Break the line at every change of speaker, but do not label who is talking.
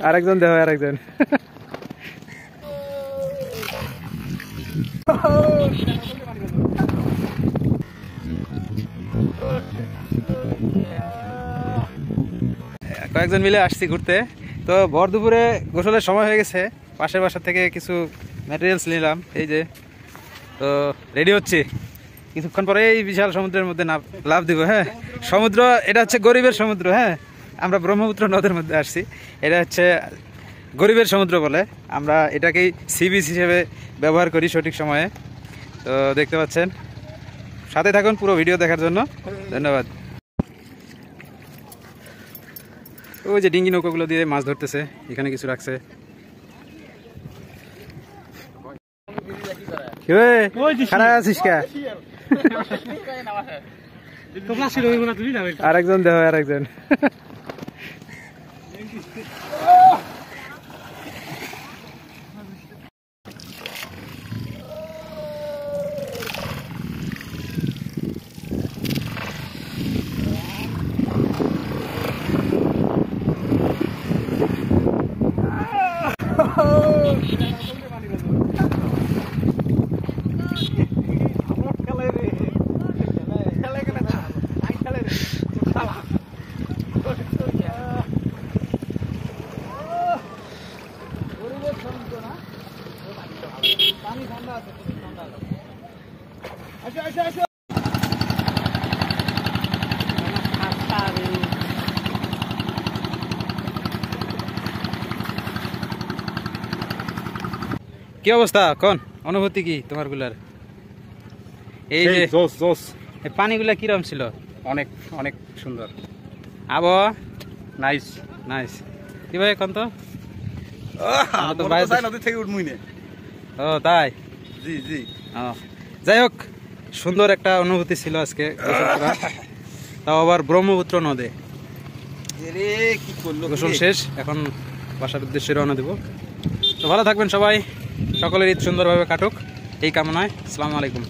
আরেকজন দেখো আরেকজন কয়েকজন মিলে আসছি ঘুরতে। তো ভর দুপুরে গোসলের সময় হয়ে গেছে, পাশের বাসা থেকে কিছু ম্যাটেরিয়ালস নিলাম, এই যে। তো রেডি হচ্ছে, কিছুক্ষণ পরে এই বিশাল সমুদ্রের মধ্যে লাফ দিব। হ্যাঁ, সমুদ্র এটা হচ্ছে গরিবের সমুদ্র। হ্যাঁ, আমরা ব্রহ্মপুত্র নদের মধ্যে আসছি, এটা হচ্ছে গরিবের সমুদ্র বলে। আমরা এটাকেই সি বিচ হিসেবে ব্যবহার করি সঠিক সময়ে। তো দেখতে পাচ্ছেন, সাথে থাকুন পুরো ভিডিও দেখার জন্য। ধন্যবাদ। ওই যে ডিঙ্গি নৌকাগুলো দিয়ে মাছ ধরতেছে, এখানে কিছু রাখছে। খারাপ আছিস কে? আরেকজন দেখো আরেকজন কি অবস্থা? কোন অনুভূতি কি তোমার গুলার? এই যে পানিগুলা কিরকম ছিল?
অনেক অনেক সুন্দর।
আবহাওয়া
নাইস
নাইস। কি ভাই এখন তো
নদী থেকে উঠমুই নে।
ও তাই?
জি জি।
যাই হোক, সুন্দর একটা অনুভূতি ছিল আজকে গোসল করা, তাও আবার ব্রহ্মপুত্র নদে।
কি করলো?
গোসল শেষ, এখন বাসার উদ্দেশ্যে রওনা দেব। তো ভালো থাকবেন সবাই, সকলের ঈদ সুন্দরভাবে কাটুক এই কামনায়। আসসালামু আলাইকুম।